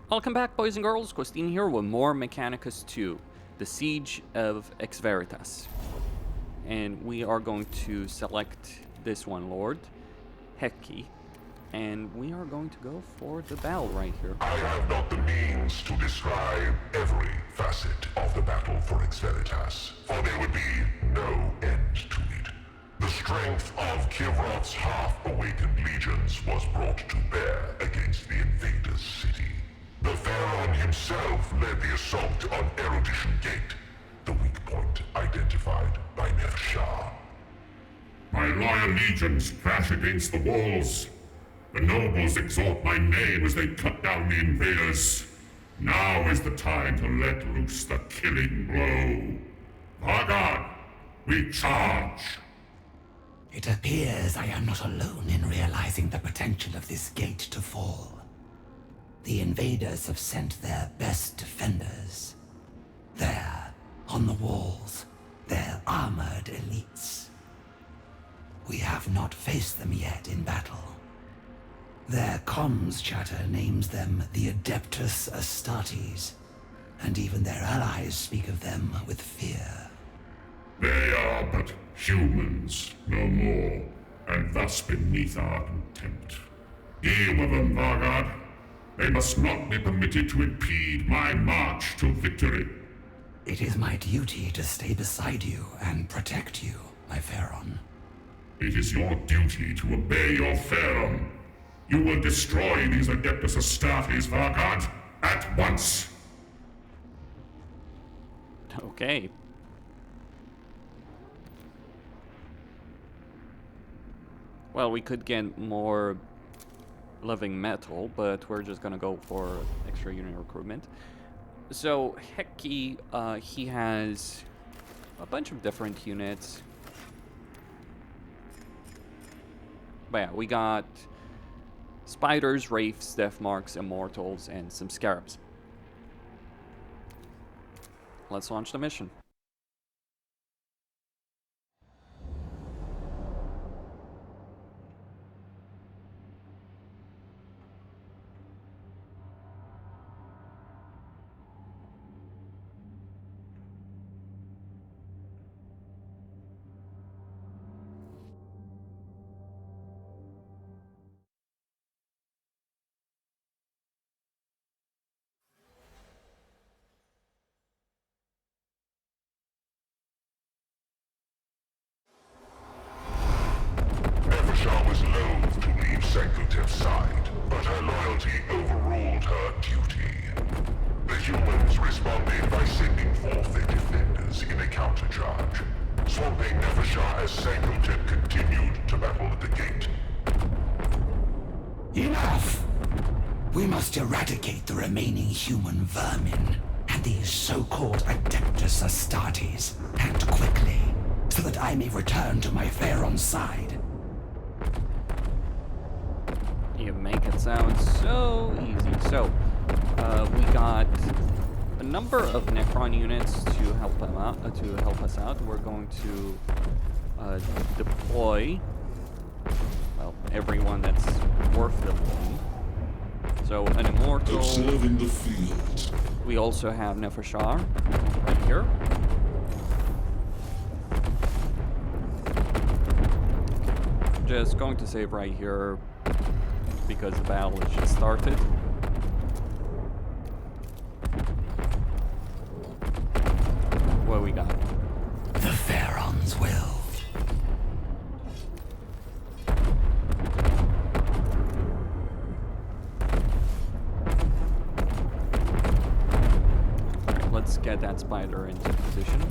Welcome back, boys and girls. Christine here with more Mechanicus II, the Siege of Exveritas. And we are going to select this one, Lord, Heki, and we are going to go for the battle right here. I have not the means to describe every facet of the battle for Exveritas, for there would be no end to it. The strength of Kivrot's half-awakened legions was brought to bear against the invaders' city. The Phaeron himself led the assault on Erudition Gate, the weak point identified by Nefshar. My loyal legions crash against the walls. The nobles exalt my name as they cut down the invaders. Now is the time to let loose the killing blow. Vargard, we charge! It appears I am not alone in realizing the potential of this gate to fall. The invaders have sent their best defenders. There, on the walls, their armored elites. We have not faced them yet in battle. Their comms chatter names them the Adeptus Astartes, and even their allies speak of them with fear. They are but humans, no more, and thus beneath our contempt. Deal with them, Vargard. They must not be permitted to impede my march to victory. It is my duty to stay beside you and protect you, my Phaeron. It is your duty to obey your Phaeron. You will destroy these Adeptus Astartes, Vargard, at once. Okay. Well, we could get more living metal, but we're just gonna go for extra unit recruitment. So Heki, he has a bunch of different units. But yeah, we got spiders, wraiths, death marks, immortals, and some scarabs. Let's launch the mission. Nefshar was loath to leave Sanctotev's side, but her loyalty overruled her duty. The humans responded by sending forth their defenders in a countercharge, swamping Nefshar as Sanctotev continued to battle at the gate. Enough! We must eradicate the remaining human vermin and these so-called Adeptus Astartes, and quickly, so that I may return to my Phaeron's side. You make it sound so easy. So, we got a number of Necron units to help them out. To help us out, we're going to deploy, well, everyone that's worth deploying. So, an immortal. Observing the field. We also have Nefshar right here. Just going to save right here because the battle has just started. What we got? The Phaeron's will. Alright, let's get that spider into position.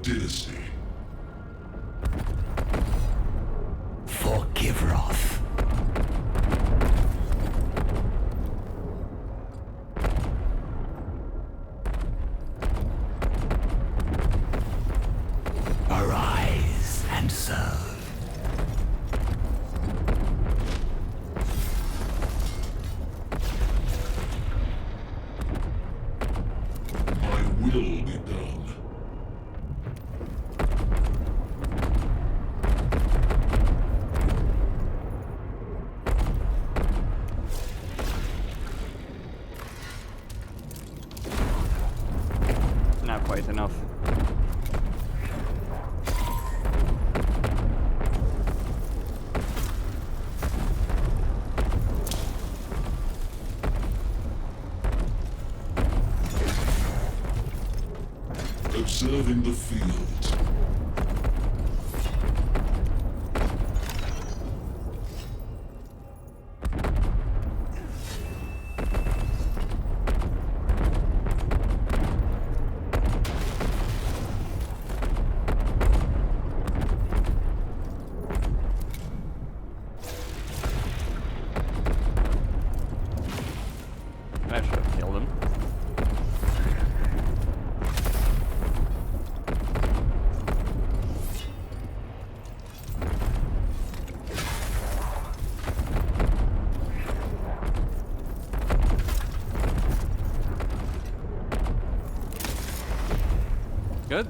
dynasty. For Kivroth. Arise and serve. My will be done. Not quite enough. Observing the field. That should have killed him. Good.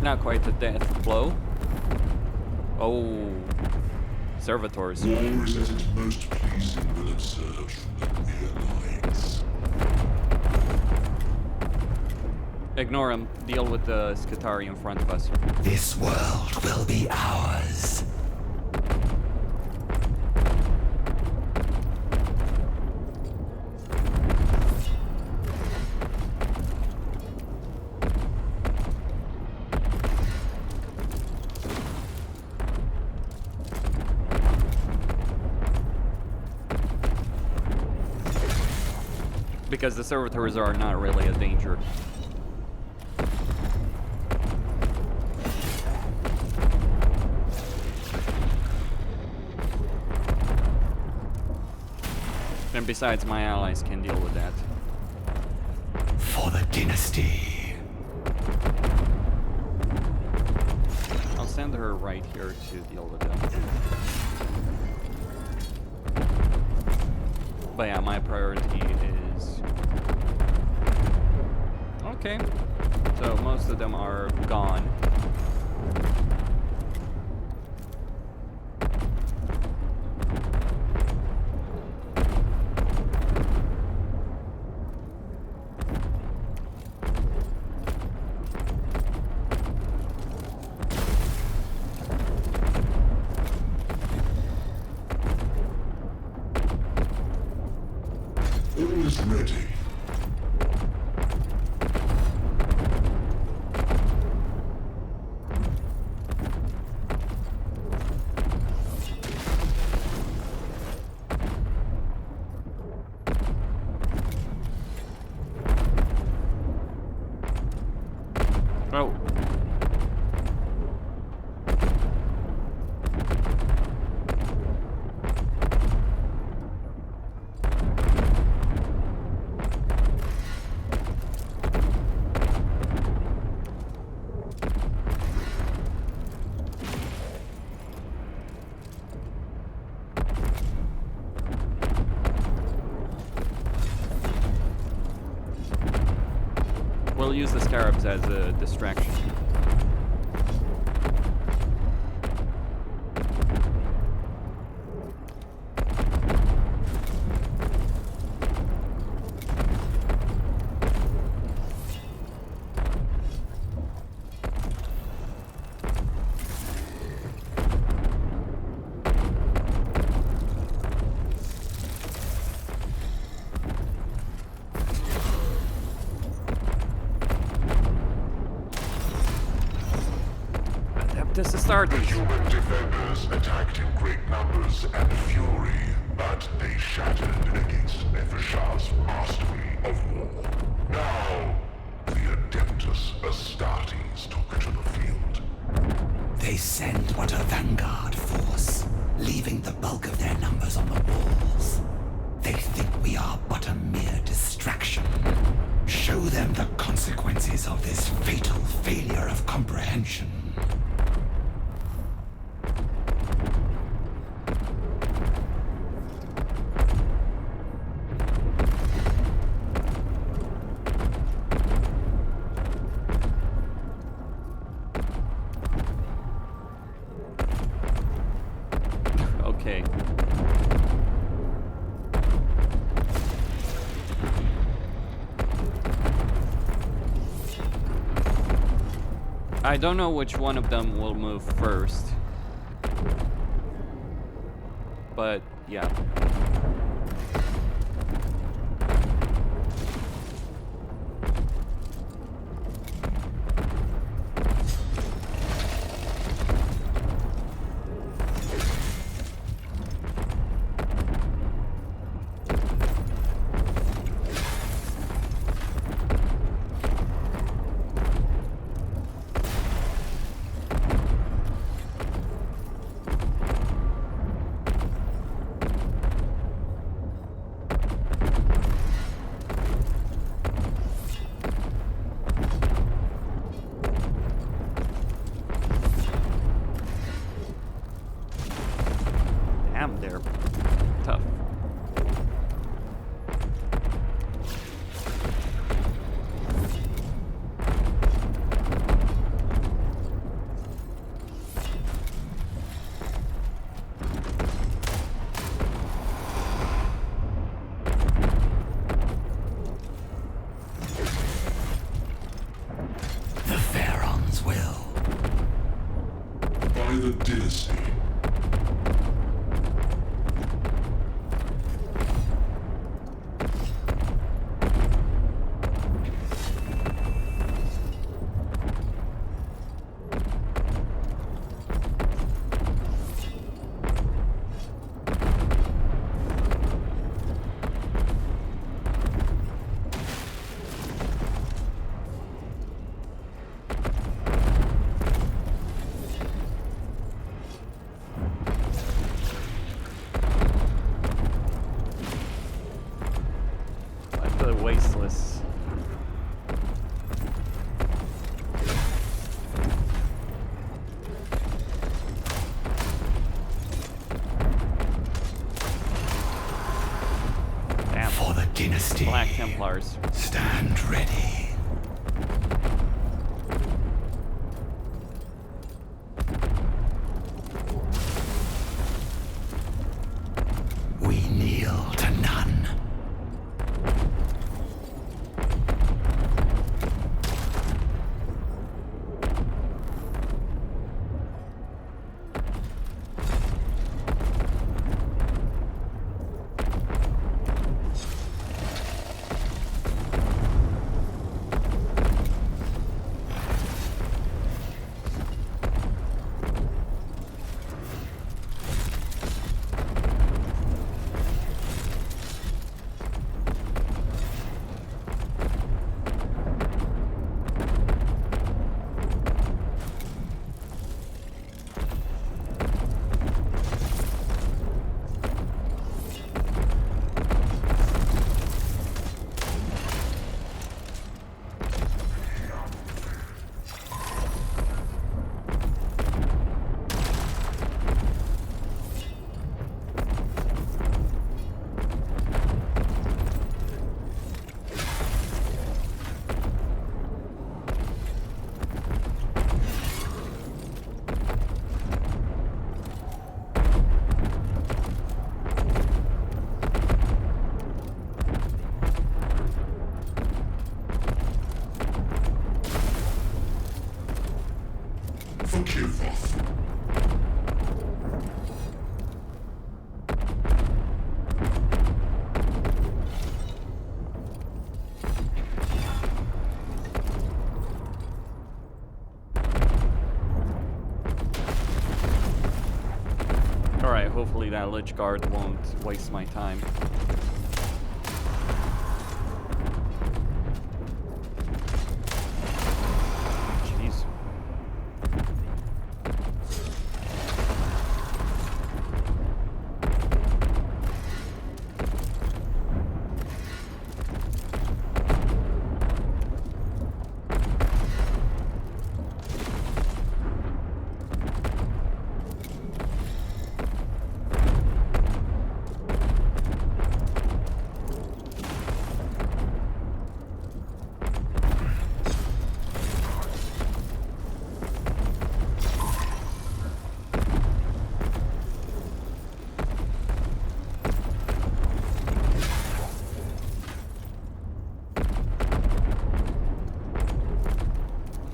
Not quite the death blow. Oh, servitors. War is at its most pleasing when observed from the rear lines. Ignore him. Deal with the Skitari in front of us. This world will be ours. Because the servitors are not really a danger. And besides, my allies can deal with that. For the dynasty. I'll send her right here to deal with them. But yeah, my priority is... Okay. So most of them are gone. All is ready. Oh. We'll use the scarabs as a distraction. This is The starting. human defenders attacked in great numbers and fury, but they shattered against Nefershah's mastery of war. Now, the Adeptus Astartes took to the field. They send but a vanguard force, leaving the bulk of their numbers on the walls. They think we are but a mere distraction. Show them the consequences of this fatal failure of comprehension. Okay. I don't know which one of them will move first. But, yeah. Damn, they're tough. The Phaerons will. By the dynasty. Wasteless. Damn. For the dynasty. Black Templars. Stand ready. We kneel to none. Hopefully that Lich Guard won't waste my time. Jeez.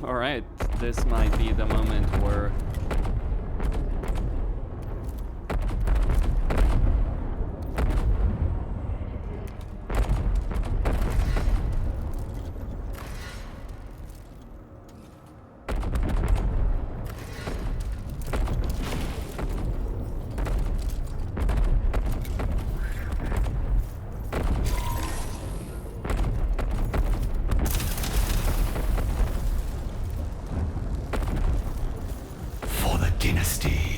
Alright, this might be the moment where dynasty.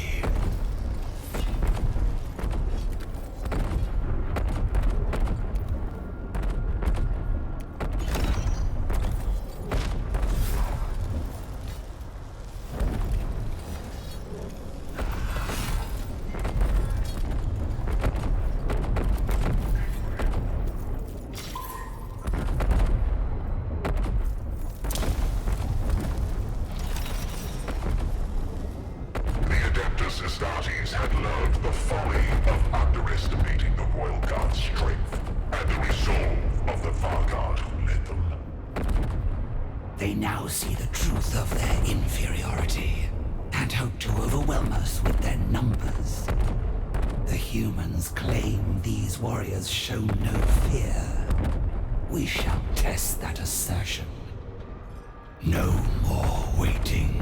Had learned the folly of underestimating the Royal Guard's strength and the resolve of the Vanguard who led them. They now see the truth of their inferiority and hope to overwhelm us with their numbers. The humans claim these warriors show no fear. We shall test that assertion. No more waiting.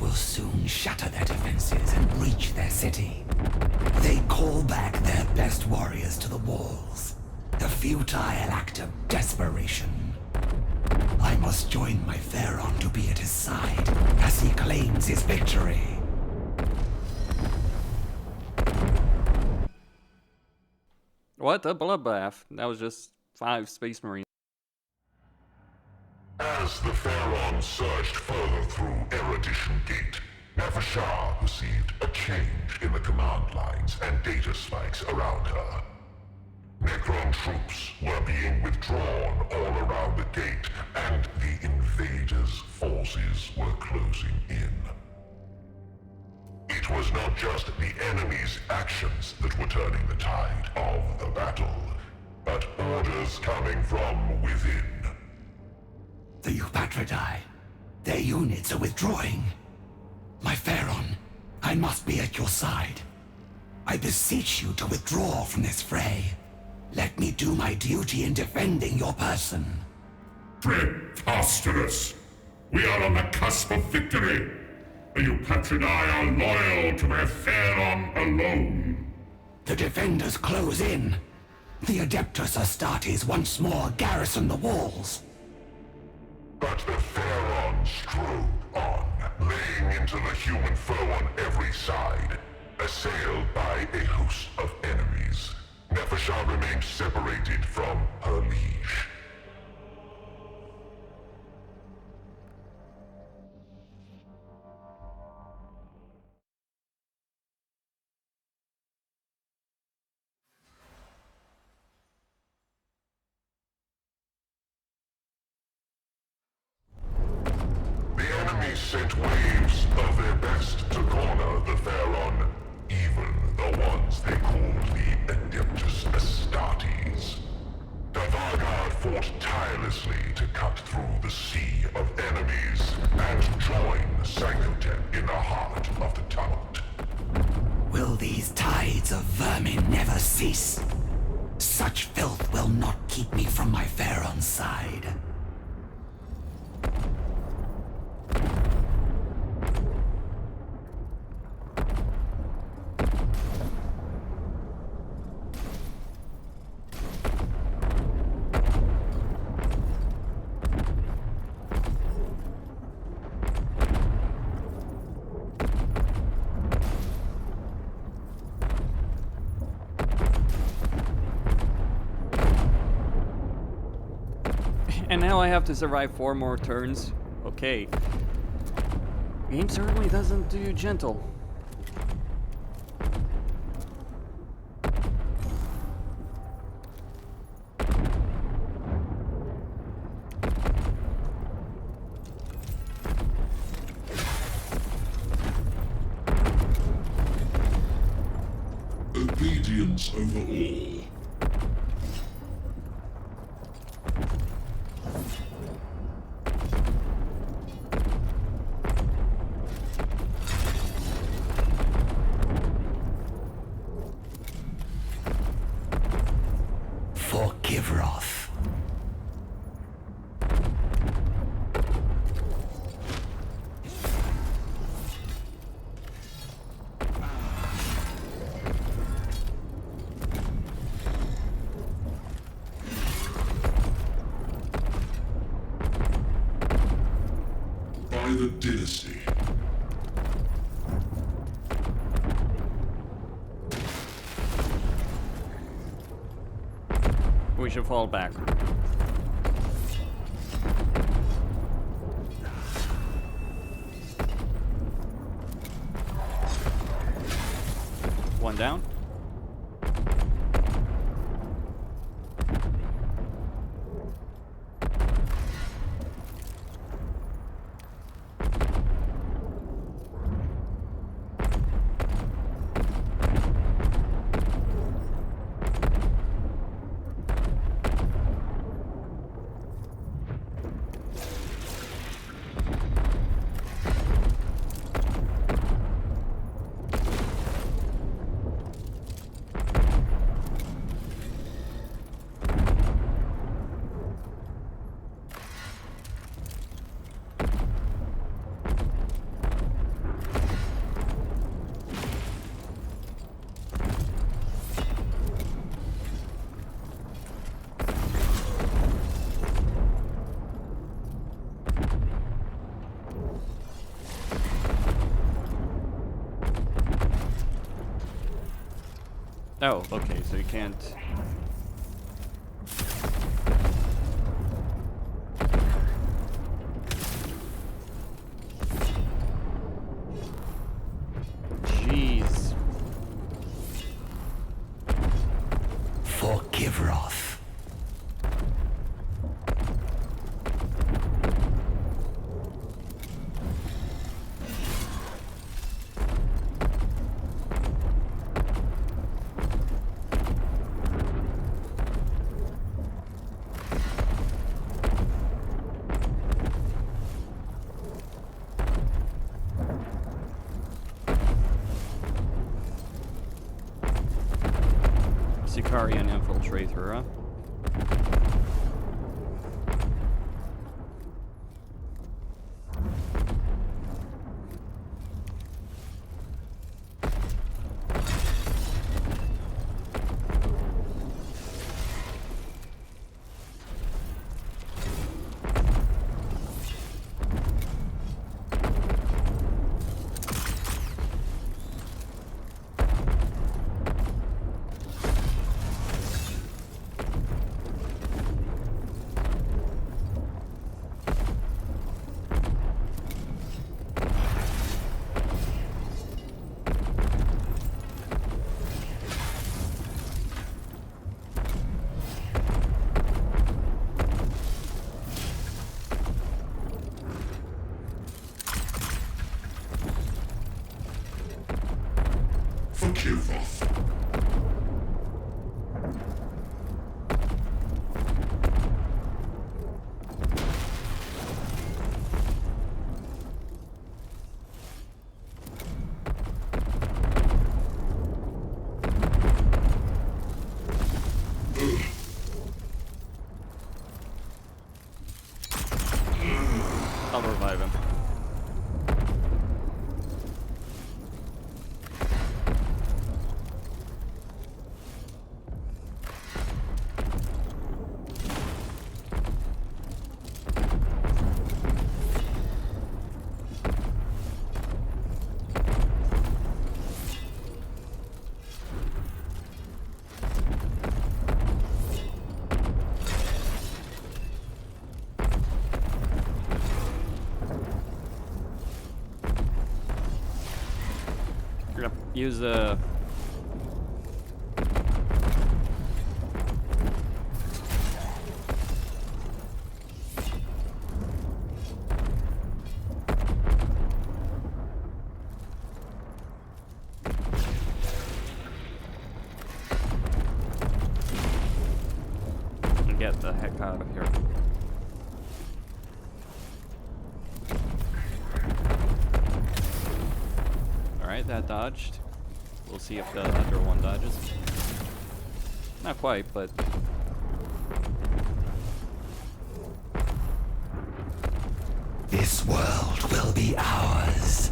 Will soon shatter their defenses and breach their city. They call back their best warriors to the walls. The futile act of desperation. I must join my Phaeron to be at his side as he claims his victory. What a bloodbath. That was just 5 Space Marines. As the Phaeron surged further through Erudition Gate, Nefashar perceived a change in the command lines and data spikes around her. Necron troops were being withdrawn all around the gate, and the invaders' forces were closing in. It was not just the enemy's actions that were turning the tide of the battle, but orders coming from within. The Eupatridae. Their units are withdrawing. My Phaeron, I must be at your side. I beseech you to withdraw from this fray. Let me do my duty in defending your person. Preposterous! We are on the cusp of victory! The Eupatridae are loyal to their Phaeron alone. The defenders close in. The Adeptus Astartes once more garrison the walls. But the Phaeron strode on, laying into the human foe on every side. Assailed by a host of enemies, Nefashar remained separated from her liege. Sent waves of their best to corner the Phaeron, even the ones they called the Adeptus Astartes. The Vanguard fought tirelessly to cut through the sea of enemies and join Sancotep in the heart of the tumult. Will these tides of vermin never cease? Such filth will not keep me from my Phaeron's side. And now I have to survive 4 more turns. Okay. Game certainly doesn't do you gentle. Obedience over all. The dynasty. We should fall back. One down. Oh, okay, so you can't... Jeez. For Kivroth. Sicarian infiltrator, huh? Kivroth. I'll revive him. Use a... Get the heck out of here. Alright, that dodged. We'll see if the other one dodges. Not quite, but... This world will be ours.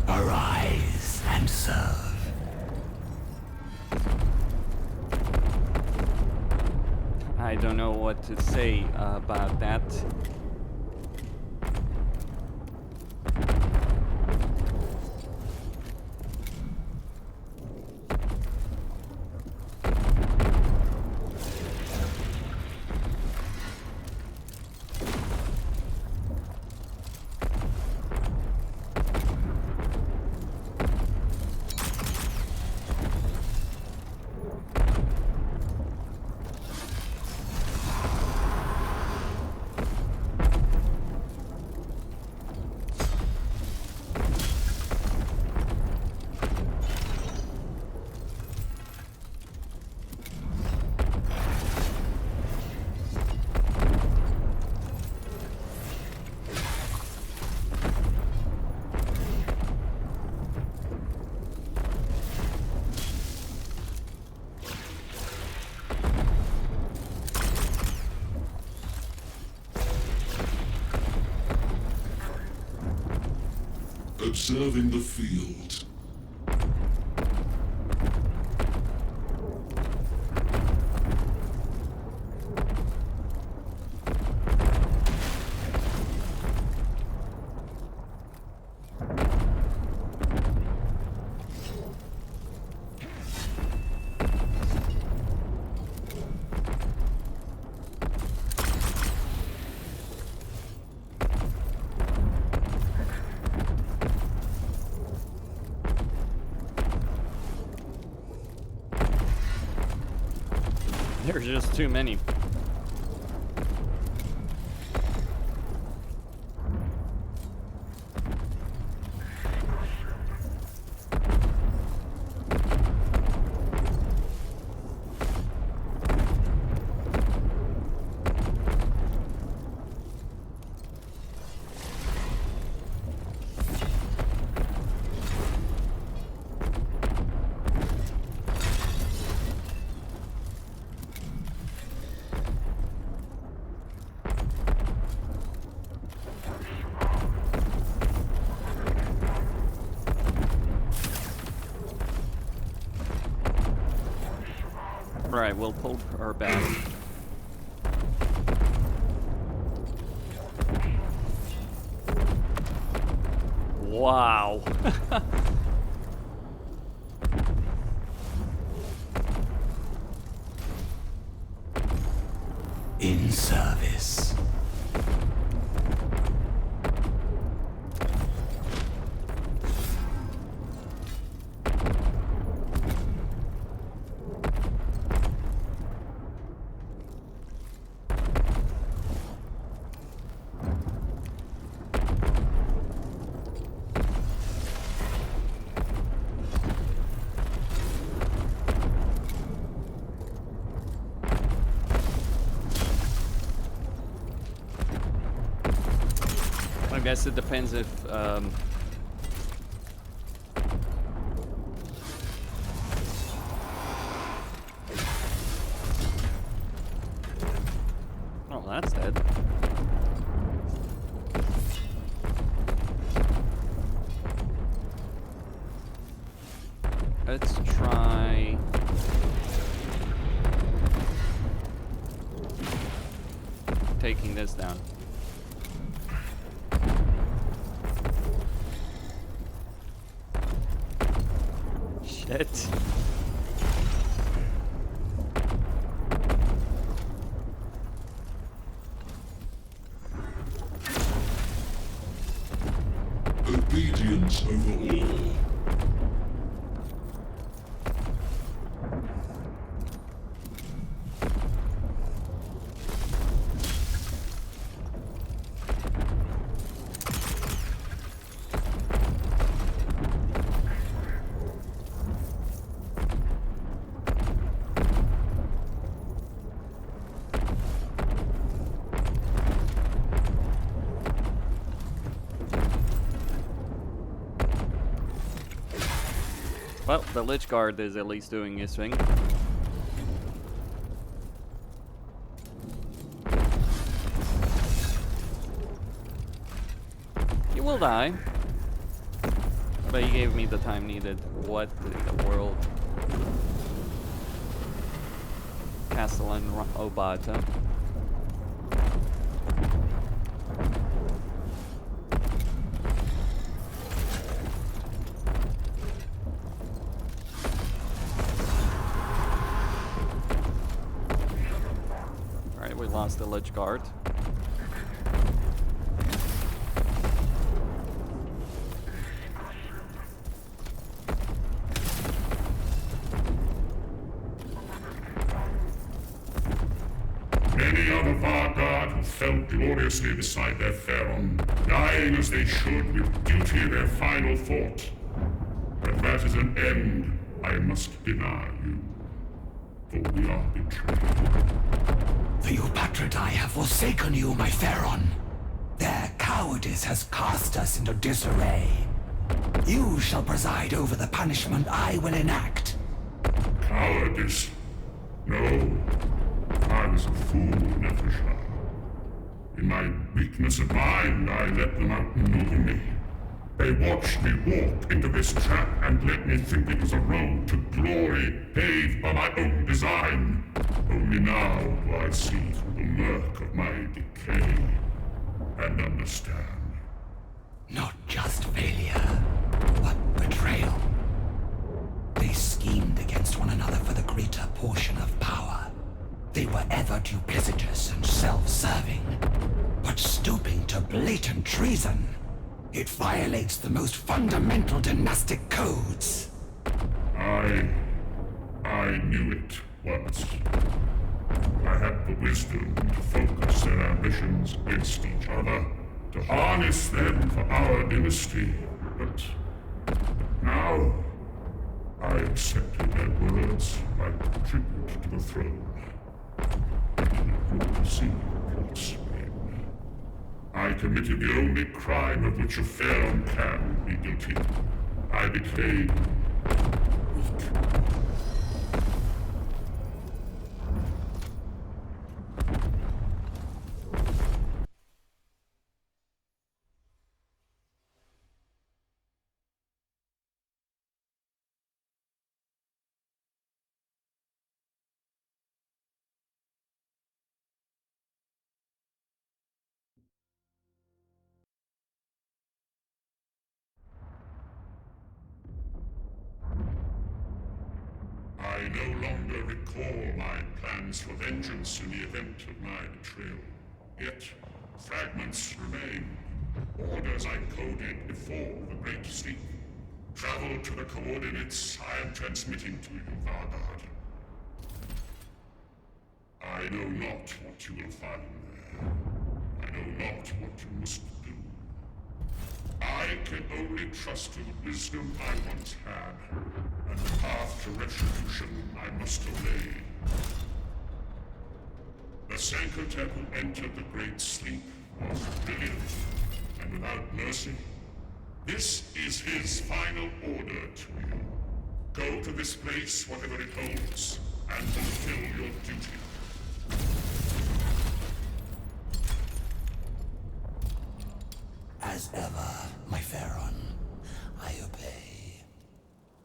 Arise and serve. I don't know what to say about that. Observing the field. There's just too many. Right, we'll pull her back. Wow. In service. I guess it depends if oh, that's dead. Let's try taking this down. Shit. Obedience over all. Well, the Lich Guard is at least doing his thing. He will die. But he gave me the time needed. What in the world? Castellan Obata. The Lich Guard. Many are of our guard who fell gloriously beside their Phaeron, dying as they should with duty their final thought. But that is an end I must deny you, for we are betrayed. The Eupatridae have forsaken you, my Phaeron. Their cowardice has cast us into disarray. You shall preside over the punishment I will enact. Cowardice? No. I was a fool, Nepheshah. In my weakness of mind, I let them outmaneuver me. They watched me walk into this trap and let me think it was a road to glory paved by my own design. Only now do I see through the murk of my decay and understand. Not just failure, but betrayal. They schemed against one another for the greater portion of power. They were ever duplicitous and self-serving, but stooping to blatant treason. It violates the most fundamental dynastic codes. I knew it once. I had the wisdom to focus their ambitions against each other, to harness them for our dynasty, but now I accepted their words like tribute to the throne. I see plots men. I committed the only crime of which a Phaeron can be guilty. I became weak. I no longer recall my plans for vengeance in the event of my betrayal. Yet, fragments remain. Orders I coded before the Great Sleep. Travel to the coordinates I am transmitting to you, Vargard. I know not what you will find there. I know not what you must do. I can only trust to the wisdom I once had, and the path to retribution I must obey. The Sancotep who entered the Great Sleep was brilliant, and without mercy. This is his final order to you. Go to this place, whatever it holds, and fulfill your duty. As ever, my Phaeron, I obey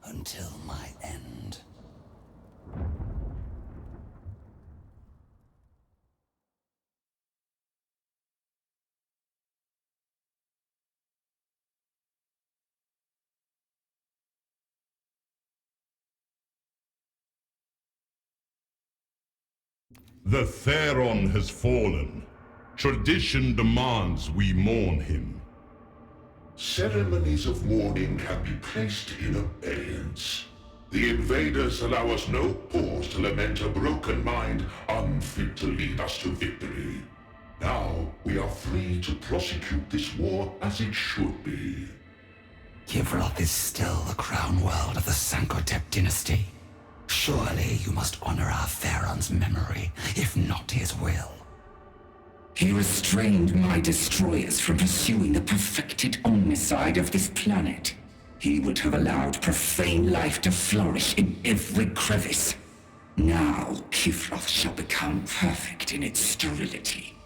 until my end. The Phaeron has fallen. Tradition demands we mourn him. Ceremonies of mourning can be placed in abeyance. The invaders allow us no pause to lament a broken mind unfit to lead us to victory. Now we are free to prosecute this war as it should be. Kivroth is still the crown world of the Sancotep dynasty. Surely you must honor our Phaeron's memory, if not his will. He restrained my destroyers from pursuing the perfected omnicide of this planet. He would have allowed profane life to flourish in every crevice. Now, Kivroth shall become perfect in its sterility.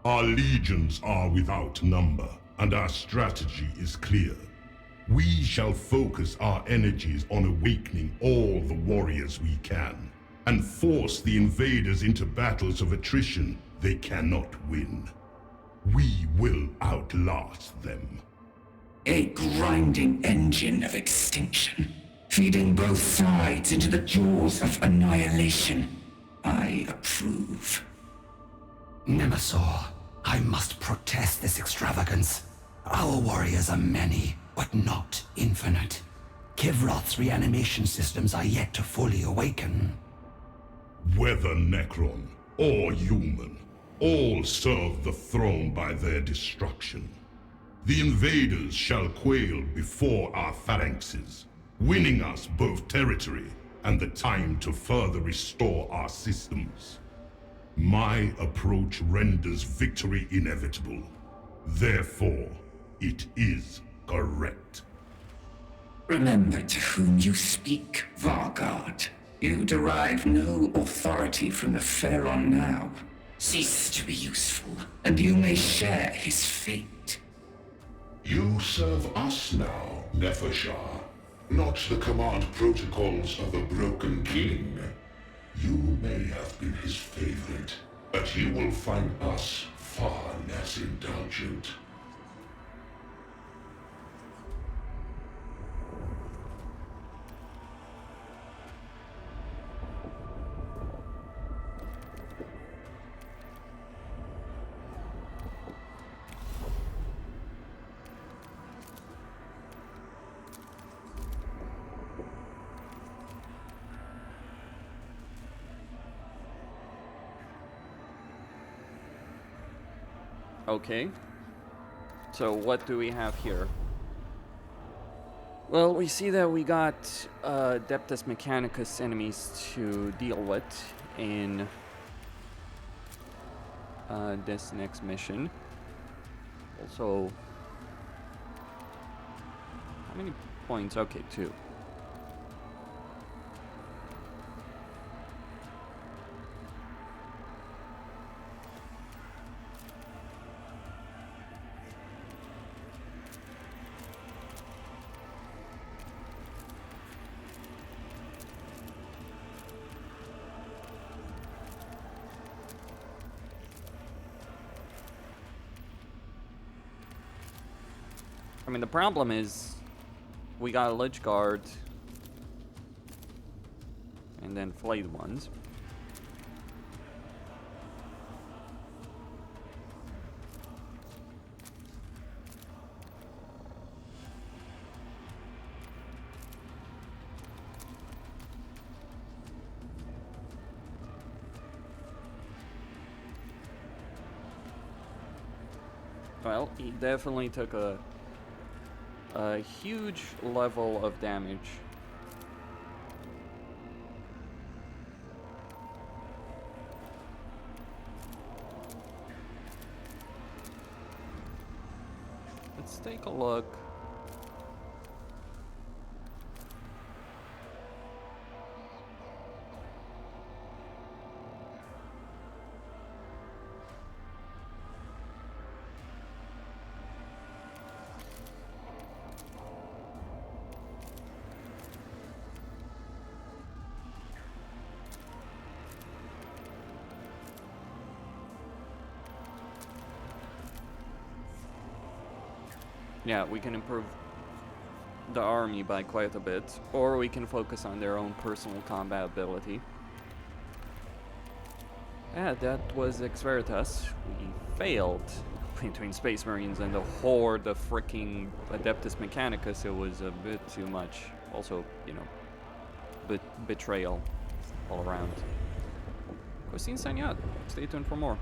Our legions are without number, and our strategy is clear. We shall focus our energies on awakening all the warriors we can, and force the invaders into battles of attrition they cannot win. We will outlast them. A grinding engine of extinction, feeding both sides into the jaws of annihilation. I approve. Nemesaur, I must protest this extravagance. Our warriors are many, but not infinite. Kivroth's reanimation systems are yet to fully awaken. Whether Necron or human, all serve the throne by their destruction. The invaders shall quail before our phalanxes, winning us both territory and the time to further restore our systems. My approach renders victory inevitable. Therefore, it is correct. Remember to whom you speak, Vargard. You derive no authority from the Phaeron now. Cease to be useful, and you may share his fate. You serve us now, Nefershah, not the command protocols of a broken king. You may have been his favorite, but you will find us far less indulgent. Okay. So what do we have here? Well, we see that we got Adeptus Mechanicus enemies to deal with in this next mission. Also, how many points? Okay, 2. I mean, the problem is we got a Lich Guard and then flayed ones. Well, he definitely took a huge level of damage. Let's take a look. Yeah, we can improve the army by quite a bit, or we can focus on their own personal combat ability. Yeah, that was Exveritas. We failed between Space Marines and the horde of freaking Adeptus Mechanicus. It was a bit too much. Also, you know, betrayal all around. Christine Sanyad. Stay tuned for more.